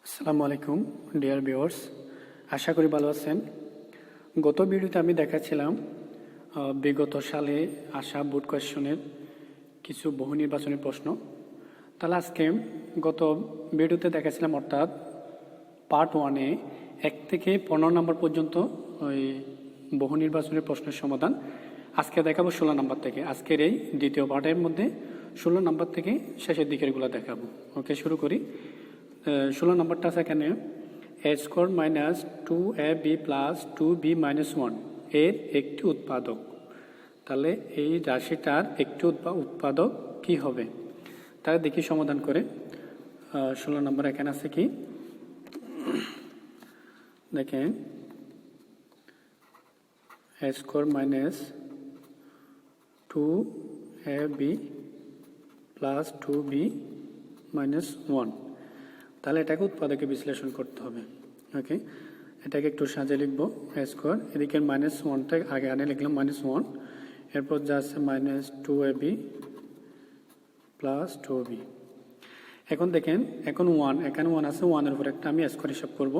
আসসালামু আলাইকুম dear viewers, আশা করি ভালো আছেন। গত ভিডিওতে আমি দেখাচ্ছিলাম বিগত সালে আসা বোর্ড কোয়েশ্চনের কিছু বহু নির্বাচনী প্রশ্ন। তাহলে আজকে গত ভিডিওতে দেখাচ্ছিলাম অর্থাৎ পার্ট 1-এ 1 থেকে 15 নম্বর পর্যন্ত ওই বহু নির্বাচনী প্রশ্নের সমাধান। আজকে দেখাবো 16 নম্বর থেকে। আজকের এই দ্বিতীয় পার্টের মধ্যে 16 নম্বর থেকে শেষের দিকেরগুলো দেখাবো। ওকে, শুরু করি। 16 নম্বরটা আছে এখানে a² minus 2ab plus 2b minus 1 এর একটি উৎপাদক। তাহলে এই রাশিটার একটি উৎপাদক কি হবে? তাহলে দেখি সমাধান করে। 16 নম্বর এখানে আছে কি দেখেন, a² minus 2ab plus 2b minus 1। তাহলে এটাকে উৎপাদকে বিশ্লেষণ করতে হবে। ওকে, এটাকে একটু সাজিয়ে লিখবো। a², এদিকে মাইনাস 1টা আগে আনে লিখলাম -1, এরপর যা আছে মাইনাস 2ab প্লাস 2b। এখন দেখেন, এখন 1, এখানে 1 আছে, 1-এর উপর একটা আমি স্কোয়ার হিসাব করবো।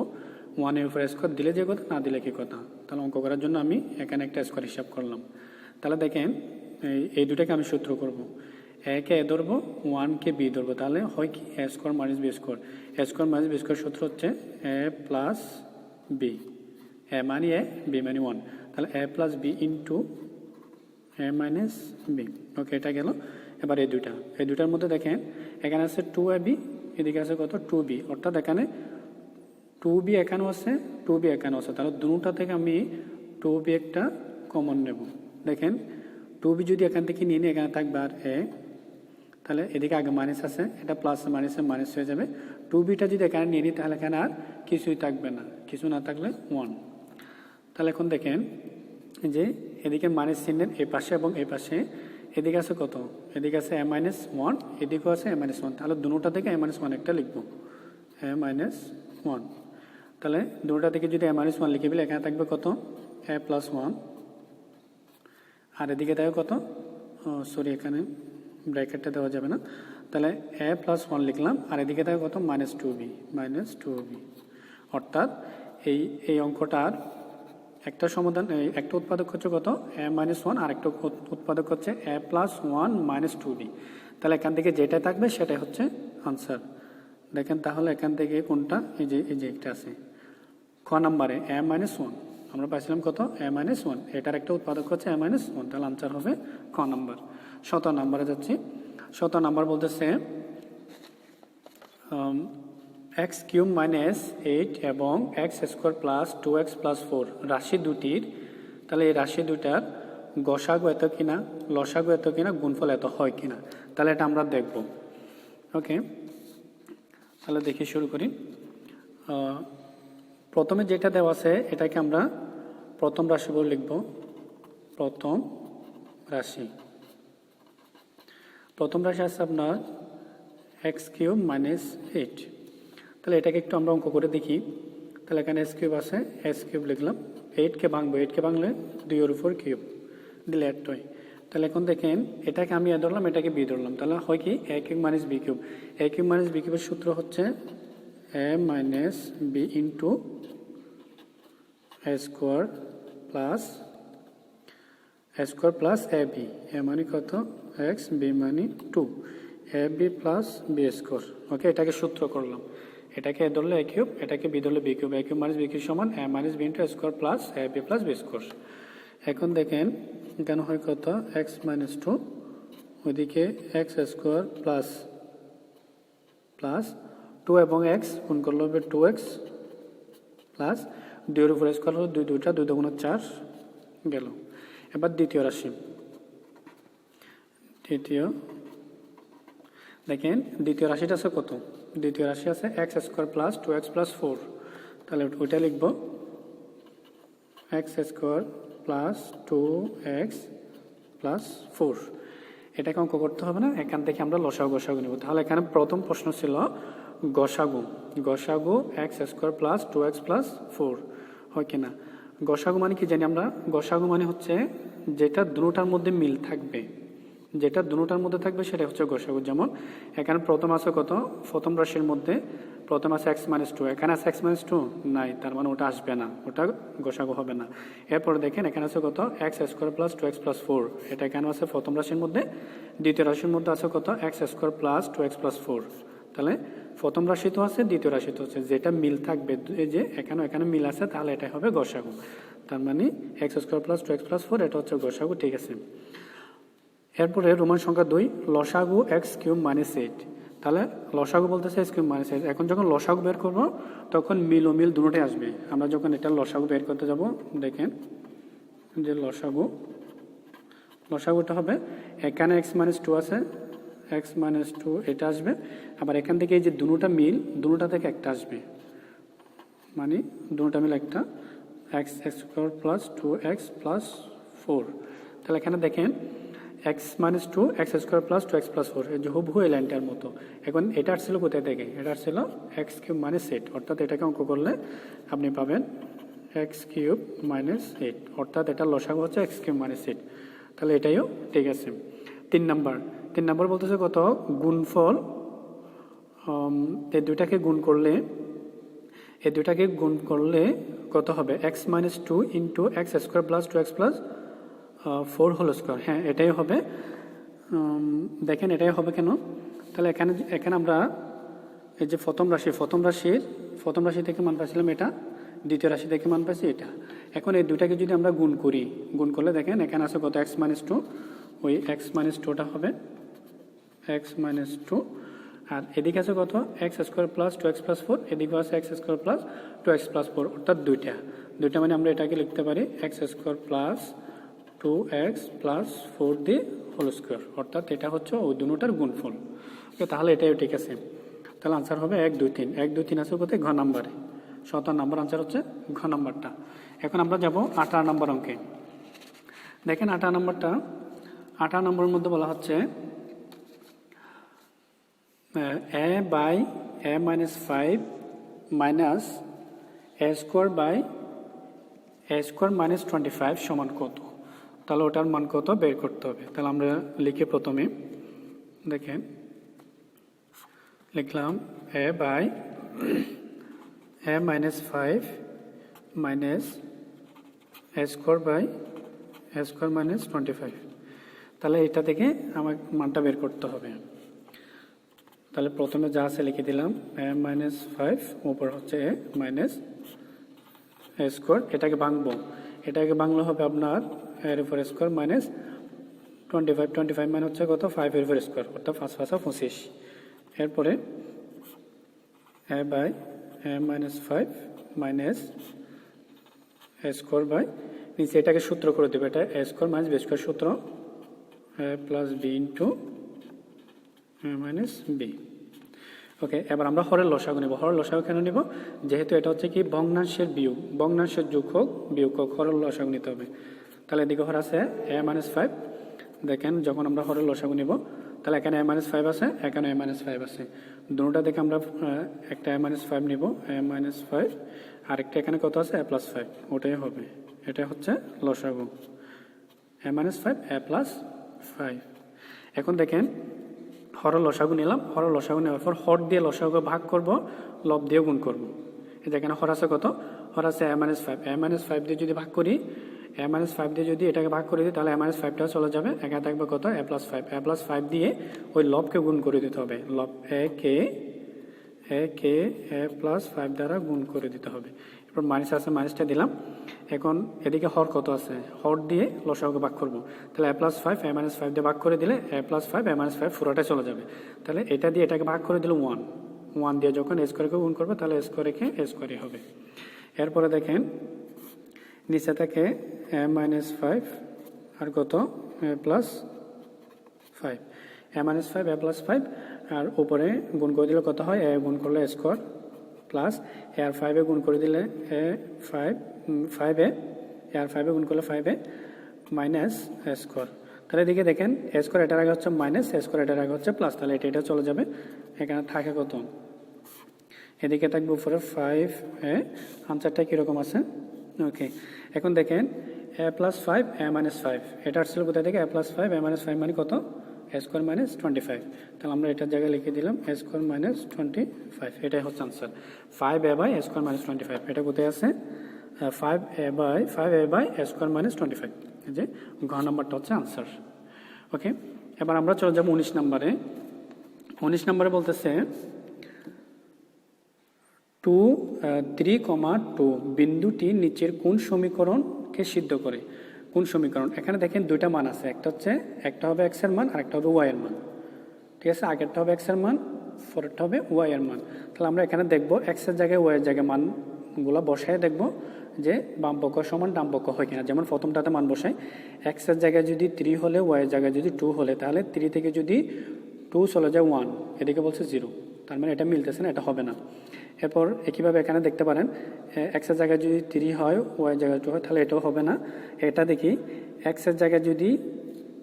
1-এর উপর স্কোয়ার দিলে যে কথা, না দিলে কি কথা। তাহলে অঙ্ক করার জন্য আমি এখানে একটা স্কোয়ার হিসাব করলাম। তাহলে দেখেন, এই দুটাকে আমি সূত্র করব। একে এ ধরবো, 1কে বি ধরবো। তাহলে হয় কি a² minus b²। a² minus b² সূত্র হচ্ছে a প্লাস বি। এ মানে এ, বি মানে 1। তাহলে a plus B into a minus B. Okay, এটা গেল। এবার এই দুটার মধ্যে দেখেন, এখানে আছে 2ab, এদিকে আছে কত 2b, অর্থাৎ এখানে 2b এখানেও আছে, 2b এখানেও আছে। তাহলে দুটা থেকে আমি 2b একটা কমন নেব। দেখেন, 2b যদি এখান থেকে নিয়ে নিই, এখানে থাকবে আর a। তাহলে এদিকে আগে মাইনাস আছে, এটা প্লাস মাইনাসে মাইনাস হয়ে যাবে। 2bটা যদি এখানে নিয়ে নিই, তাহলে এখানে আর কিছুই থাকবে না, কিছু না থাকলে 1। তাহলে এখন দেখেন যে এদিকে মাইনাস চিহ্নের এই পাশে এবং এই পাশে, এদিকে আছে কত, এদিকে আছে a মাইনাস 1, এদিকেও আছে a মাইনাস 1। তাহলে দুটা থেকে a মাইনাস 1 একটা লিখবো, a মাইনাস 1। তাহলে দুটা থেকে যদি a মাইনাস 1 লিখে দিলে, এখানে থাকবে কত a প্লাস 1, আর এদিকে থাকবে কত, সরি এখানে ব্র্যাকেটটা দেওয়া যাবে না। তাহলে a প্লাস 1 লিখলাম, আর এদিকে থাকে কত মাইনাস 2b। অর্থাৎ এই অঙ্কটার একটা সমাধান, একটা উৎপাদক হচ্ছে কত a মাইনাস 1, আর একটা উৎপাদক হচ্ছে a প্লাস 1 মাইনাস 2b। তাহলে এখান থেকে যেটা থাকবে সেটাই হচ্ছে আনসার। দেখেন, তাহলে এখান থেকে কোনটা, এই যে একটা আছে খ নাম্বারে a মাইনাস 1, আমরা পাইছিলাম কত a মাইনাস 1, এটার একটা উৎপাদক হচ্ছে a মাইনাস 1। তাহলে আনসার হবে খ নাম্বার। 17 নম্বরে যাচ্ছি। 17 নম্বর বলতেছে x³ মাইনাস 8 এবং x² প্লাস 2x প্লাস 4 রাশি দুটির, তাহলে এই রাশি দুটার গসাগু এত কিনা, লসাগু এত কিনা, গুণফল এত হয় কিনা। তাহলে এটা আমরা দেখব। ওকে, তাহলে দেখি শুরু করি। প্রথমে যেটা দেওয়া আছে এটাকে আমরা প্রথম রাশি বলে লিখব। প্রথম রাশি আছে আপনার x³ মাইনাস 8। তাহলে এটাকে একটু আমরা অঙ্ক করে দেখি। তাহলে এখানে s³ আছে, s³ লিখলাম, 8কে ভাঙবো, 8কে ভাঙলে 2-এর উপর কিউব দিলে 8 হয়। তাহলে এখন দেখেন, এটাকে আমি এ ধরলাম, এটাকে বি ধরলাম। তাহলে হয় কি a³ minus b³ a³ minus b³ এর সূত্র হচ্ছে a minus b into a² plus ab। a মানে কত x, b মানে 2, ab প্লাস b²। ওকে, এটাকে সূত্র করলাম। এটাকে এ ধরলে a³ এটাকে b ধরলে b³ a³ মাইনাস b³ সমান a minus b into a² plus ab plus b²। এখন দেখেন, কেন হয় কত x মাইনাস 2, ওইদিকে x² প্লাস 2 এবং x গুণ করলে হবে 2x প্লাস 2-এর উপর স্কোয়ার হলো 2, 2টা 2 2 4 গেল। এবার দ্বিতীয় রাশি। দেখেন, দ্বিতীয় রাশিটা আছে কত, দ্বিতীয় রাশি আছে x² প্লাস 2x প্লাস 4। তাহলে ওইটা লিখব x² প্লাস 2x প্লাস 4। এটাকে অঙ্ক করতে হবে না, এখান থেকে আমরা লসাগু নেব। তাহলে এখানে প্রথম প্রশ্ন ছিল গসাগু x² প্লাস 2x প্লাস 4 হয় কিনা। গসাগু মানে কি জানি আমরা, গসাগু মানে হচ্ছে যেটা দুটার মধ্যে মিল থাকবে, যেটা দুটোটার মধ্যে থাকবে সেটা হচ্ছে গসাগু। যেমন এখানে প্রথম আছে কত, প্রথম রাশির মধ্যে প্রথম আছে x-2, এখানে আছে x-2 নাই, তার মানে ওটা আসবে না, ওটা গসাগু হবে না। এরপরে দেখেন এখানে আছে কত x² + 2x + 4, এটা এখানে আছে প্রথম রাশির মধ্যে। দ্বিতীয় রাশির মধ্যে আছে কত x² + 2x + 4, তাহলে প্রথম রাশি তো আছে, দ্বিতীয় রাশি তো আছে, যেটা মিল থাকবে এই যে এখানে মিল আছে, তাহলে এটাই হবে গসাগু। তার মানে x² + 2x + 4 এটা হচ্ছে গসাগু, ঠিক আছে। এরপরে রোমান সংখ্যা 2 লসাগু x³ - 8, তাহলে লসাগু বলতেছে x³ - 8। এখন যখন লসাগু বের করব তখন মিল ও মিল দুটোটাই আসবে। আমরা যখন এটা লসাগু বের করতে যাব, দেখেন যে লসাগুটা হবে এখানে x-2 আছে, x-2 এটা আসবে, আবার এখান থেকে এই যে দুটোটা মিল, দুটোটা থেকে একটা আসবে, মানে দুটোটা মিল একটা x² + 2x + 4। তাহলে এখানে দেখেন x-2 x² + 2x + 4, এই যে হুবহু এই লাইনটার মতো। এখন এটা আসছিল কোথায় থেকে, এটা আসছিল x³ - 8, অর্থাৎ এটাকে অঙ্ক করলে আপনি পাবেন x³ - 8, অর্থাৎ এটা লসাগু হচ্ছে x³ - 8। তাহলে এটাইও ঠিক আছে। 3 নাম্বার বলতেছে কত গুণফল, এই দুটাকে গুণ করলে কত হবে x-2 × x² + 2x + 4 whole square. হ্যাঁ, এটাই হবে। দেখেন এটাই হবে কেন, তাহলে এখানে আমরা এই যে প্রথম রাশি থেকে মান পাচ্ছিলাম এটা, দ্বিতীয় রাশি থেকে মান পাচ্ছি এটা। এখন এই দুটাকে যদি আমরা গুণ করলে দেখেন এখানে আছে কত x-2, ওই x-2টা হবে x-2, আর এদিকে আছে কত x² + 2x + 4, এদিকে আছে x² + 2x + 4, অর্থাৎ দুইটা মানে আমরা এটাকে লিখতে পারি x² + 2x + 4 the whole square, অর্থাৎ এটা হচ্ছে ওই দুটোটার গুণফল। ওকে, তাহলে এটাই ঠিক আছে। তাহলে আনসার হবে 1 2 3। 1 2 3 আছে কোথায়, ঘ নাম্বারে। 17 নাম্বার আনসার হচ্ছে ঘ নাম্বারটা। এখন আমরা যাব 18 নম্বর অঙ্কে। দেখেন 18 নম্বরের মধ্যে বলা হচ্ছে a/a-5 minus a² - 25 সমান কত। তাহলে ওটার মান কত বের করতে হবে। তাহলে আমরা লিখি প্রথমে, দেখেন লিখলাম a/a-5 minus a² - 25। তাহলে এটা থেকে আমার মানটা বের করতে হবে। তাহলে প্রথমে যা আছে লিখে দিলাম a-5, উপর হচ্ছে a মাইনাস a², এটাকে ভাঙলে হবে আপনার এর উপর স্কোয়ার মাইনাস 25 মানে হচ্ছে কত 5 এর উপর স্কোয়ার, অর্থাৎ 5 5 25। এরপরে a/a-5 মাইনাস a² নিচে এটাকে সূত্র করে দেবে, এটা a² - b² সূত্র a + b - b। ওকে, এবার আমরা হরের লসাগু নেব। হরের লসাগু কেন নেব, যেহেতু এটা হচ্ছে কি ভগ্নাংশের যোগফল বিয়োগফল, হরের লসাগু নিতে হবে। তাহলে এদিকে হর আছে a-5, দেখেন যখন আমরা হরের লসাগু নেব তাহলে এখানে a-5 আছে, এখানে a-5 আছে, দুটোটা দেখে আমরা একটা a-5 নিব, a-5, আরেকটা এখানে কত আছে a+5, ওটাই হবে, এটা হচ্ছে লসাগু a-5 a+5। এখন দেখেন হরের লসাগু নিলাম, হরের লসাগু নেওয়ার পর হর দিয়ে লসাগু ভাগ করব, লব দিয়ে গুণ করব। এই যে এখানে হর আছে কত, হর আছে a-5, a-5 দিয়ে যদি ভাগ করি, a-5 দিয়ে যদি এটাকে ভাগ করে দিই তাহলে a-5টা চলে যাবে, এখানে থাকবে কত a+5, a+5 দিয়ে ওই লবকে গুণ করে দিতে হবে, লব a-কে a+5 দ্বারা গুণ করে দিতে হবে। এরপর মাইনাস আছে, মাইনাসটা দিলাম। এখন এদিকে হর কত আছে, হর দিয়ে লসাগুকে ভাগ করব, তাহলে a+5 a-5 দিয়ে ভাগ করে দিলে a+5 a-5 পুরোটাই চলে যাবে। তাহলে এটা দিয়ে এটাকে ভাগ করে দিলে 1 দিয়ে যখন a² গুণ করবে তাহলে a² হবে। এরপরে দেখেন নিচে থেকে a-5 আর কত a+5, a-5 a+5, আর উপরে গুণ করে দিলে কত হয়, a গুণ করলে a² প্লাস a-5 গুণ করে দিলে a5 a-5 গুণ করলে 5a মাইনাস a²। তাহলে এদিকে দেখেন a² এটার আগে হচ্ছে মাইনাস, a² এটার আগে হচ্ছে প্লাস, তাহলে এটা চলে যাবে। এখানে থাকে কত, এদিকে থাকবে উপরে 5a। আনসারটা কীরকম আছে, ওকে। এখন দেখেন a+5 a-5, এটা আসছিল কোথায় থেকে a+5 a-5 মানে কত স্কোয়ার মাইনাস 25। তাহলে আমরা এটার জায়গায় লিখে দিলাম স্কোয়ার মাইনাস 25, এটাই হচ্ছে answer. 5a by square minus 25, এটা কোথায় আছে? 5a বাই স্কোয়ার মাইনাস 25, যে ঘ নাম্বারটা হচ্ছে আনসার। ওকে, এবার আমরা চলে যাবো 19 নম্বরে। 19 নম্বরে বলতেছে 3,2 বিন্দুটি নিচের কোন সমীকরণকে সিদ্ধ করে? কোন সমীকরণ? এখানে দেখেন দুইটা মান আছে, একটা হবে এক্স এর মান আর একটা হবে ওয়াই এর মান। ঠিক আছে, আগেরটা হবে এক্স এর মান, পরেরটা হবে ওয়াই এর মান। তাহলে আমরা এখানে দেখব এক্স এর জায়গায় ওয়াই এর জায়গায় মানগুলো বসায় দেখব যে বাম পক্ষ সমান ডান পক্ষ হয় কিনা। যেমন প্রথমটাতে মান বসাই, এক্স এর জায়গায় যদি 3 হলে ওয়াই এর জায়গায় যদি 2 হলে, তাহলে 3 থেকে যদি 2 চলে যায় 1, এদিকে বলছে 0, তার মানে এটা মিলতেছে না, এটা হবে না। এরপর একইভাবে এখানে দেখতে পারেন এক্স এর জায়গায় যদি 3 হয় ওয়াই এর জায়গায় 2 হয়, তাহলে এটাও হবে না। এটা দেখি এক্স এর জায়গায় যদি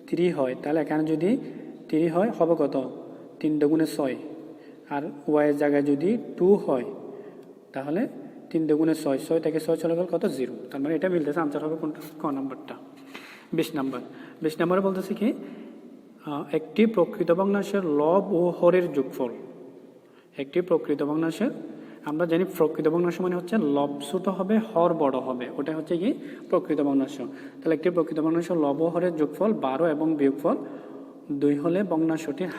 3 হয়, তাহলে এখানে যদি 3 হয় হবে কত? 3 দুগুণে 6, আর ওয়াই এর জায়গায় যদি 2 হয় তাহলে 3 দুগুণে 6, 6 থেকে 6 চলে গেল কত? 0। তার মানে এটা মিলতেছে, আনসার হবে কোনটা? ক নাম্বারটা। 20 নম্বরে বলতেছে কি একটি প্রকৃত ভগ্নাংশের লব ও হরের যোগফল। একটি প্রকৃত ভগ্নাংশের, আমরা জানি প্রকৃত ভগ্নাংশ মানে হচ্ছে লব ছোট হবে হর বড় হবে, ওটা হচ্ছে কি প্রকৃত ভগ্নাংশ। তাহলে একটি প্রকৃত ভগ্নাংশের লব ও হরের যোগফল 12 এবং বিয়োগফল 2 হলে ভগ্নাংশটির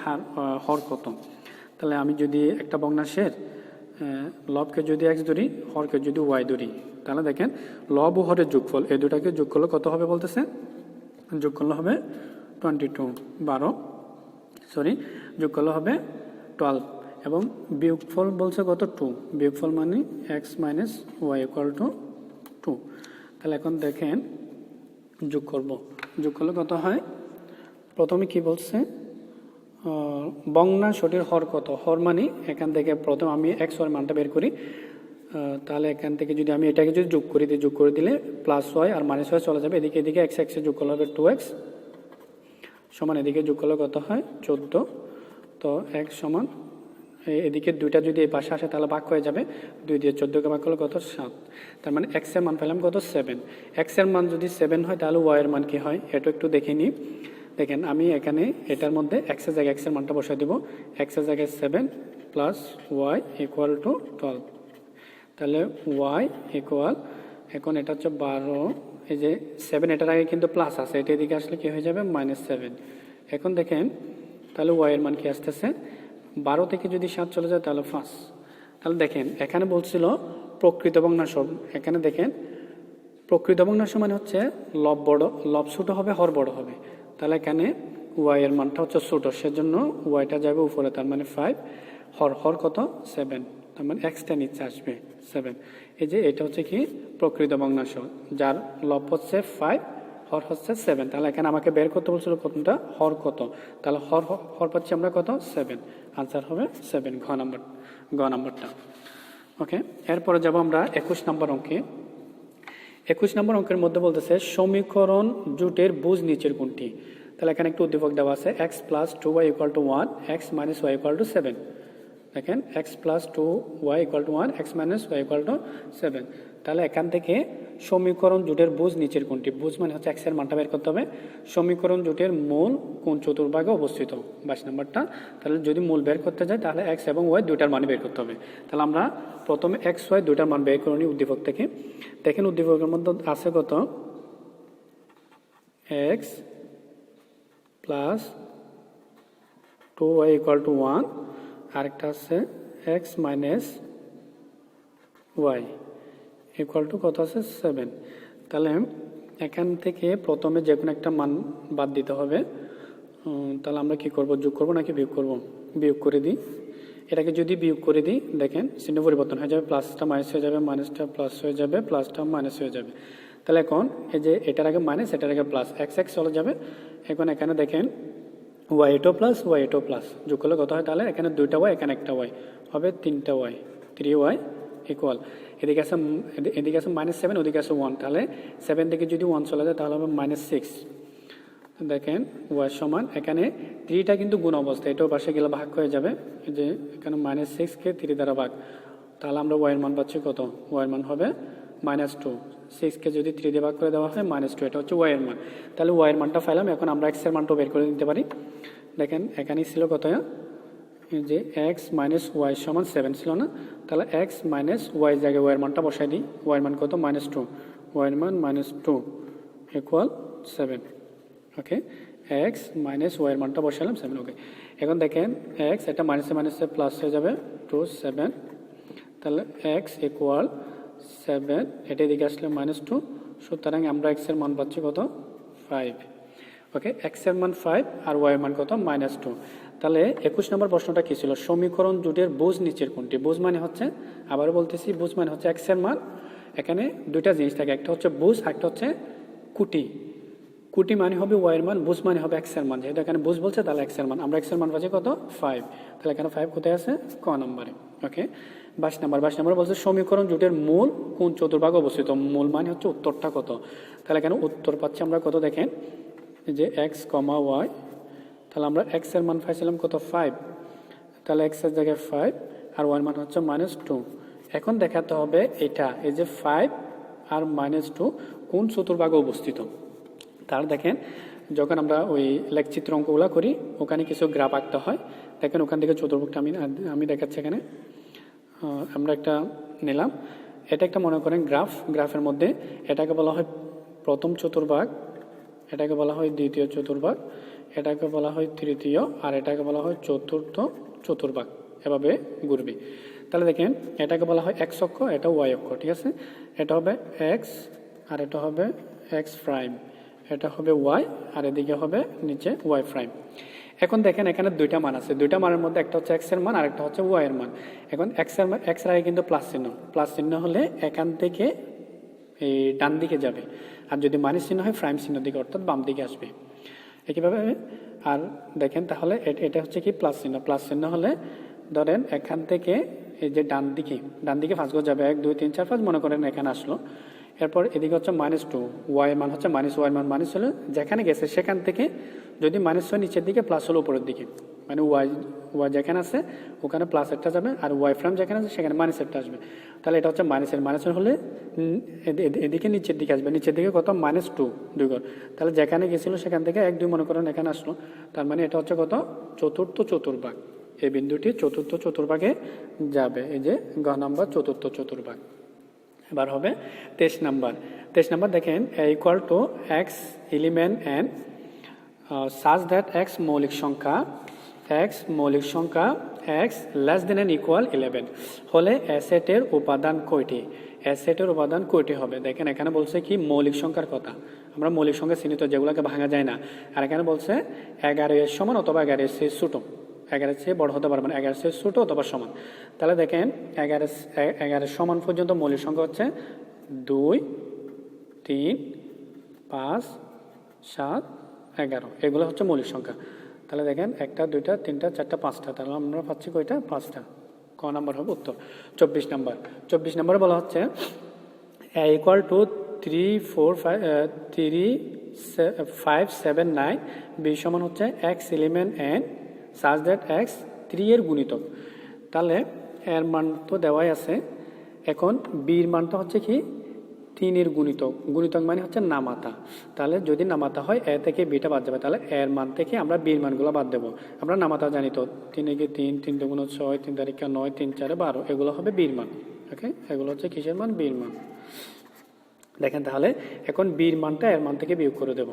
হর কত? তাহলে আমি যদি একটা ভগ্নাংশের লবকে যদি এক্স ধরি, হরকে যদি ওয়াই ধরি, তাহলে দেখেন লব ও হরের যোগফল এই দুটাকে যোগ করলে কত হবে বলতেছে? যোগ করলে হবে 12, যোগ করলে হবে 12, এবং বিয়োগফল বলছে কত? 2। বিয়োগফল মানে x minus y equal to 2। তাহলে এখন দেখেন যোগ করলে কত হয়? প্রথমে কি বলছে? ভগ্নাংশটির হর কত? হর মানে এখান থেকে প্রথম আমি এক্স ওয়াই মানটা বের করি, তাহলে এখান থেকে যদি আমি এটাকে যদি যোগ করে দিলে প্লাস ওয়াই আর মাইনাস ওয়াই চলে যাবে, এদিকে এক্স এক্সে যোগ করলে হবে 2x সমান এদিকে যোগ করলে কত হয়? 14। তো এক্স সমান এদিকে দুইটা যদি এই পাশে আসে তাহলে ভাগ হয়ে যাবে, 2 দিয়ে 14কে ভাগ করলে কত? 7। তার মানে এক্স এর মান পেলাম কত? 7। এক্স এর মান যদি 7 হয় তাহলে ওয়াই এর মান কি হয় এটা একটু দেখে নিই। দেখেন আমি এখানে এটার মধ্যে এক্স এর জায়গায় এক্স এর মানটা বসাই দিব, এক্স এর জায়গায় 7 প্লাস ওয়াই ইকুয়াল টু 12। তাহলে ওয়াই ইকুয়াল, এখন এটা হচ্ছে 12, এই যে 7 এটার আগে কিন্তু প্লাস আছে, এটা এদিকে আসলে কি হয়ে যাবে? -7। এখন দেখেন তাহলে ওয়াই এর মান কি আসতেছে? 12 থেকে যদি 7 চলে যায় তাহলে 5। তাহলে দেখেন এখানে বলছিল প্রকৃত ভগ্নাংশ, এখানে দেখেন প্রকৃত ভগ্নাংশ মানে হচ্ছে লব ছোট হবে হর বড় হবে। তাহলে এখানে ওয়াই এর মানটা হচ্ছে ছোট, সেজন্য ওয়াইটা যাবে উপরে, তার মানে 5, হর কত? 7, তার মানে এক্সটা নিচে আসবে 7। এই যে এটা হচ্ছে কি প্রকৃত ভগ্নাংশ, যার লব হচ্ছে 5, হর হচ্ছে 7। তাহলে এখানে আমাকে বের করতে বলছিল কোনটা? হর কত? তাহলে হর পাচ্ছি আমরা কত? 7। আনসার হবে 7, গ নাম্বারটা। ওকে, এরপরে যাব আমরা 21 নম্বর অঙ্কে। 21 নম্বর অঙ্কের মধ্যে বলতেছে সমীকরণ জোটের বুঝ নিচের কোনটি? তাহলে এখানে একটু উদ্দীপক দেওয়া আছে x plus 2y equal to 1, x minus y equal to 7। দেখেন x plus 2y equal to 1, x minus y equal to 7। তাহলে এখান থেকে সমীকরণ জোটের বুঝ নিচের কোনটি? বুঝ মানে হচ্ছে x এর মানটা বের করতে হবে। সমীকরণ জোটের মূল কোন চতুর্ভাগে অবস্থিত? 22 নম্বরটা। তাহলে যদি মূল বের করতে যাই তাহলে x এবং y দুইটার মান বের করতে হবে। তাহলে আমরা প্রথমে x y দুইটার মান বের করে নিই উদ্দীপক থেকে। দেখেন উদ্দীপকের মধ্যে আছে কত? x plus 2y equal to 1, আরেকটা আছে x minus y equal to কত আছে? 7। তাহলে এখান থেকে প্রথমে যে কোনো একটা মান বাদ দিতে হবে। তাহলে আমরা কি করব? যোগ করব নাকি বিয়োগ করব? বিয়োগ করে দিই। এটাকে যদি বিয়োগ করে দিই দেখেন চিহ্ন পরিবর্তন হয়ে যাবে, প্লাসটা মাইনাস হয়ে যাবে, মাইনাসটা প্লাস হয়ে যাবে, প্লাসটা মাইনাস হয়ে যাবে। তাহলে এখন এই যে এটার আগে মাইনাস এটার আগে প্লাস, এক্স এক্স চলে যাবে। এখন এখানে দেখেন ওয়াই এটো প্লাস যোগ করলে কত হয়? তাহলে এখানে দুইটা ওয়াই এখানে একটা ওয়াই হবে 3টা ওয়াই, 3y ইকুয়াল এদিকে আছে -7, ওদিকে আছে 1। তাহলে 7 থেকে যদি 1 চলে যায় তাহলে হবে -6। দেখেন ওয়াই সমান, এখানে 3টা কিন্তু গুণ অবস্থা, এটাও পাশে গেলে ভাগ হয়ে যাবে, যে এখানে -6কে 3 দ্বারা ভাগ। তাহলে আমরা ওয়াইয়ের মান পাচ্ছি কত? ওয়াইয়ের মান হবে -2। 6কে যদি 3 দিয়ে ভাগ করে দেওয়া হয় -2, এটা হচ্ছে ওয়াইয়ের মান। তাহলে ওয়াইয়ের মানটা পাইলাম। এখন আমরা এক্স এর মানটাও বের করে দিতে পারি। দেখেন এখানে ছিল কত, যে এক্স মাইনাস ওয়াই সমান 7 ছিল না, তাহলে এক্স মাইনাস ওয়াই জায়গায় ওয়াইয়ের মানটা বসাই দিই। ওয়াইয়ের মান কত, -2, ওয়াইয়ের মান -2 ইকুয়াল 7। ওকে, এক্স মাইনাস ওয়াইয়ের মানটা বসালাম 7। ওকে, এখন দেখেন এক্স এটা মাইনাসে মাইনাসে প্লাস হয়ে যাবে 2 7, তাহলে এক্স ইকুয়াল 7, এটা এদিকে আসলে -2, সুতরাং আমরা এক্স এর মান পাচ্ছি কত, 5। ওকে, এক্স এর মান 5 আর ওয়াই এর মান কত, -2। তাহলে 21 নম্বর প্রশ্নটা কি ছিল, সমীকরণ জোটের বুঝ নিচের কোনটি। বুঝ মানে হচ্ছে, আবারও বলতেছি, বুঝ মানে হচ্ছে এক্স এর মান। এখানে দুইটা জিনিস থাকে, একটা হচ্ছে বুঝ, একটা হচ্ছে কুটি। কুটি মানে হবে ওয়াই এর মান, বুঝ মানে হবে এক্স এর মান। যেহেতু এখানে বুঝ বলছে তাহলে এক্স এর মান, আমরা এক্স এর মান পাচ্ছি কত, 5। তাহলে এখানে 5 কোথায় আছে, ক নম্বরে। ওকে, 22 নম্বর বলছে সমীকরণ জোটের মূল কোন চতুর্ভাগে অবস্থিত। মূল মানে হচ্ছে উত্তরটা কত। তাহলে এখানে উত্তর পাচ্ছি আমরা কত, দেখেন যে এক্স কমা ওয়াই, তাহলে আমরা এক্স এর মান পাইছিলাম কত, 5, তাহলে এক্স এর জায়গায় 5 আর ওয়াই এর মান হচ্ছে -2। এখন দেখাতে হবে এটা, এই যে 5 আর -2 কোন চতুর্ভাগে অবস্থিত। তার দেখেন যখন আমরা ওই লেখচিত্র অঙ্কগুলো করি ওখানে কিছু গ্রাফ আঁকতে হয়। দেখেন ওখান থেকে চতুর্ভুজটা আমি দেখাচ্ছি। এখানে আমরা একটা নিলাম, এটা একটা মনে করেন গ্রাফ। গ্রাফের মধ্যে এটাকে বলা হয় প্রথম চতুর্ভাগ, এটাকে বলা হয় দ্বিতীয় চতুর্ভাগ, এটাকে বলা হয় তৃতীয়, আর এটাকে বলা হয় চতুর্থ চতুর্ভাগ। এভাবে ঘুরবে। তাহলে দেখেন এটাকে বলা হয় এক্স অক্ষ, এটা ওয়াই অক্ষ, ঠিক আছে। এটা হবে এক্স আর এটা হবে এক্স প্রাইম, এটা হবে ওয়াই আর এদিকে হবে নিচে ওয়াই প্রাইম। এখন দেখেন এখানে দুইটা মান আছে, দুইটা মানের মধ্যে একটা হচ্ছে এক্স এর মান আর একটা হচ্ছে ওয়াই এর মান। এখন এক্স এর আগে কিন্তু প্লাস চিহ্ন, প্লাস চিহ্ন হলে এখান থেকে এই ডান দিকে যাবে, আর যদি মাইনাস চিহ্ন হয় প্রাইম চিহ্ন দিকে অর্থাৎ বাম দিকে আসবে একইভাবে। আর দেখেন তাহলে এটা হচ্ছে কি প্লাস চিহ্ন, প্লাস চিহ্ন হলে ধরেন এখান থেকে এই যে ডান দিকে ফার্স্ট গো যাবে 1 2 3 4 5 মনে করেন এখানে আসলো। এরপর এদিকে হচ্ছে -2, ওয়াই মান হচ্ছে মাইনাস, ওয়াই মান মাইনাস হলে যেখানে গেছে সেখান থেকে যদি মাইনাস হয় নিচের দিকে, প্লাস হলো উপরের দিকে, মানে ওয়াই যেখানে আছে ওখানে প্লাস একটা যাবে, আর ওয়াই প্রাইম যেখানে আছে সেখানে মাইনাস একটা আসবে। তাহলে এটা হচ্ছে মাইনাসের হলে এদিকে নিচের দিকে আসবে, নিচের দিকে কত, -2 2 ঘর। তাহলে যেখানে গেছিল সেখান থেকে 1 2 মনে করেন এখানে আসলো, তার মানে এটা হচ্ছে কত, চতুর্থ চতুর্ভাগ। এই বিন্দুটি চতুর্থ চতুর্ভাগে যাবে, এই যে গ নাম্বার চতুর্থ চতুর্ভাগ। এবার হবে 23 নাম্বার দেখেন equal to x element N such that x মৌলিক সংখ্যা x less than n equal 11 হলে অ্যাসেটের উপাদান কয়টি। অ্যাসেটের উপাদান কয়টি হবে। দেখেন এখানে বলছে কি মৌলিক সংখ্যার কথা, আমরা মৌলিক সংখ্যা চিহ্নিত যেগুলোকে ভাঙা যায় না। আর এখানে বলছে 11 এর সমান অথবা 11 এর চেয়ে ছোট, 11 চেয়ে বড় হতে পারবে না, 11 চেয়ে ছোট অথবা সমান। তাহলে দেখেন 11 সমান পর্যন্ত মৌলিক সংখ্যা হচ্ছে 2 3 5 7 11, এগুলো হচ্ছে মৌলিক সংখ্যা। তাহলে দেখেন 1 2 3 4 5টা, তাহলে আমরা পাচ্ছি কয়টা, 5টা। ক নাম্বার হবে উত্তর। 24 নম্বরে বলা হচ্ছে a equal to 3 4 5 7 9 b সমান হচ্ছে x element n such that x 3 এর গুণিতক। তাহলে এর মান তো দেওয়াই আছে, এখন বির মানটা হচ্ছে কি 3 এর গুণিতক মানে হচ্ছে নামাতা। তাহলে যদি নামাতা হয় এ থেকে বিটা বাদ যাবে, তাহলে এর মান থেকে আমরা বির মানগুলো বাদ দেবো। আমরা নামাতা জানি তো 3 একে 3 3 2 6 3 তারিখে 9 3 4 12, এগুলো হবে বির মান। ওকে, এগুলো হচ্ছে কিসের মান, বির মান। দেখেন তাহলে এখন বির মানটা এর মান থেকে বিয়োগ করে দেব,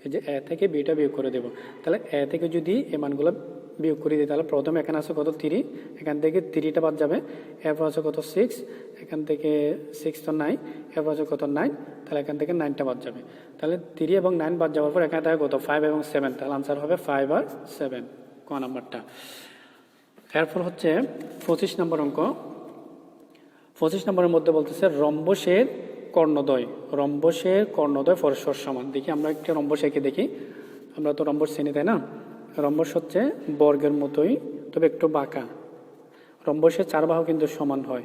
এই যে এ থেকে বিটা বিয়োগ করে দেব। তাহলে এ থেকে যদি এই মানগুলো বিয়োগ করে দিই তাহলে প্রথমে এখানে আছে কত 3, এখান থেকে 3টা বাদ যাবে, এরপর আছে কত 6, এখান থেকে 6 তো 9, এরপর আছে কত 9, তাহলে এখান থেকে 9টা বাদ যাবে। তাহলে 3 এবং 9 বাদ যাওয়ার পর এখানে থাকে কত 5 এবং 7, তাহলে আনসার হবে 5 আর 7, ক নাম্বারটা। এরপর হচ্ছে 25 নম্বর অঙ্ক। 25 নম্বরের মধ্যে বলতেছে রম্বসের কর্ণদ্বয় পরস্পর সমান। দেখি আমরা একটা রম্বস এঁকে দেখি, আমরা তো রম্বস চিনি তাই না। রম্বস হচ্ছে বর্গের মতোই তবে একটু বাঁকা। রম্বসের 4 বাহু কিন্তু সমান হয়,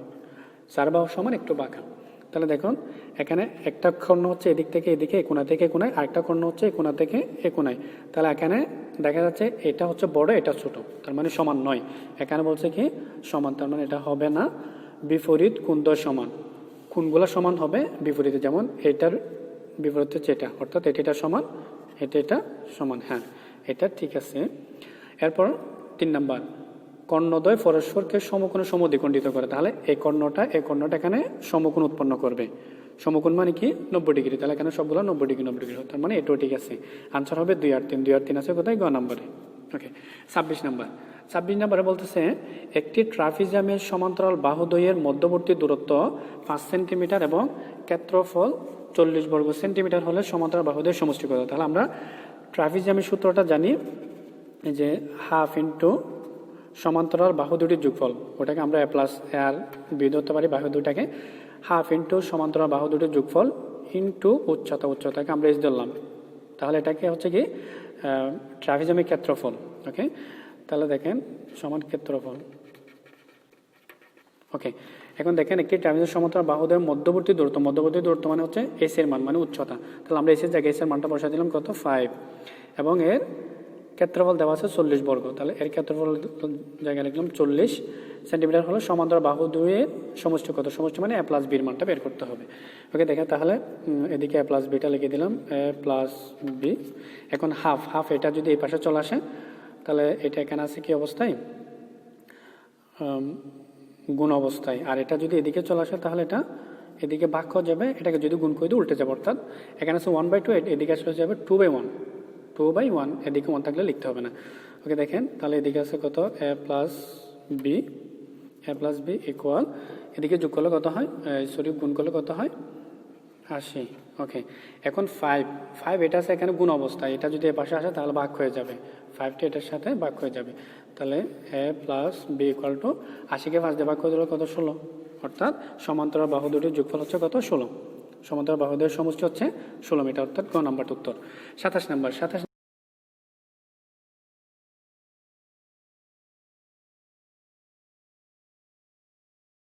4 বাহু সমান একটু বাঁকা। তাহলে দেখুন এখানে একটা কর্ণ হচ্ছে এদিক থেকে এদিকে, এ কোণা থেকে কোণায়, আরেকটা কর্ণ হচ্ছে এ কোণা থেকে এ কোণায়। তাহলে এখানে দেখা যাচ্ছে এটা হচ্ছে বড়, এটা ছোট, তার মানে সমান নয়। এখানে বলছে কি সমান, তার মানে এটা হবে না। বিপরীত কোণদ্বয় সমান, কোণগুলো সমান হবে বিপরীতে, যেমন এটার বিপরীত হচ্ছে এটা, অর্থাৎ এটা সমান এটা সমান। হ্যাঁ, এটা ঠিক আছে। এরপর 3 নাম্বার, কর্ণদ্বয় পরস্পরকে সমকোণে সমদ্বিখণ্ডিত করে, তাহলে এই কর্ণটা এখানে সমকোণ উৎপন্ন করবে। সমকোণ মানে কি 90 ডিগ্রি, তাহলে এখানে সবগুলো 90 ডিগ্রি 90 ডিগ্রি, তার মানে এটাও ঠিক আছে। আনসার হবে 2 আর 3, 2 আর 3 আছে কোথায়? গ নম্বরে। ওকে, 26 নাম্বারে বলতেছে একটি ট্রাপিজামের সমান্তরাল বাহুদ্বয়ের মধ্যবর্তী দূরত্ব 5 সেন্টিমিটার এবং ক্ষেত্রফল 40 বর্গ সেন্টিমিটার হলে সমান্তরাল বাহুদ্বয়ের সমষ্টি কত? তাহলে আমরা ট্রাপিজামের সূত্রটা জানি যে হাফ ইন্টু সমান্তরাল বাহু দুটির যোগফল, ওটাকে আমরা a প্লাস আর বি ধরতে পারি, বাহু দুটাকে হাফ ইন্টু সমান্তরাল বাহু দুটির যোগফল ইন্টু উচ্চতাকে আমরা এস ধরলাম, তাহলে এটাকে হচ্ছে কি ট্রাপিজামের ক্ষেত্রফল। ওকে, তাহলে দেখেন সমান ক্ষেত্রফল। ওকে, এখন দেখেন একটি ট্রাপিজামের সমান্তরাল বাহুদ্বয়ের মধ্যবর্তী দূরত্ব মানে হচ্ছে এস এর মান, মানে উচ্চতা। তাহলে আমরা এস এর জায়গায় এস এর মানটা বসাই দিলাম কত? 5, এবং এর ক্ষেত্রফল দেওয়া আছে 40 বর্গ, তাহলে এর ক্ষেত্রফল জায়গায় লিখলাম 40 সেন্টিমিটার হলো সমান্তরাল বাহুদ্বয়ের সমষ্টি কত? সমষ্টি মানে a প্লাস বির মানটা বের করতে হবে। ওকে, দেখেন তাহলে এদিকে a প্লাস বিটা লিখে দিলাম, a প্লাস বি। এখন হাফ এটা যদি এই পাশে চলে আসে তাহলে এটা এখানে আছে কি অবস্থায়? গুণ অবস্থায়। আর এটা যদি এদিকে চলে আসে তাহলে এটা এদিকে ভাগ হয়ে যাবে, এটাকে যদি গুণ করে দিই উল্টে যাবে, অর্থাৎ এখানে আছে 1/2, এদিকে আসলে যাবে 2/1, 2/1, এদিকে 1 থাকলে লিখতে হবে না। ওকে, দেখেন তাহলে এদিকে আছে কত? a প্লাস বি ইকুয়াল, এদিকে যোগ করলে কত হয়? গুণ করলে কত হয়? 80। ওকে, এখন 5 এটা আছে এখানে গুণ অবস্থায়, এটা যদি এ পাশে আসে তাহলে ভাগ হয়ে যাবে, 5টা এটার সাথে ভাগ হয়ে যাবে, তাহলে a plus B equal to 80কে 5 দিয়ে ভাগ করে দিলে কত? 16, অর্থাৎ সমান্তরাল বাহু দুটির যোগফল হচ্ছে কত? 16। সমান্তরাল বাহুদ্বয়ের সমষ্টি হচ্ছে 16 মিটার, অর্থাৎ ক নাম্বার উত্তর। 27 নাম্বার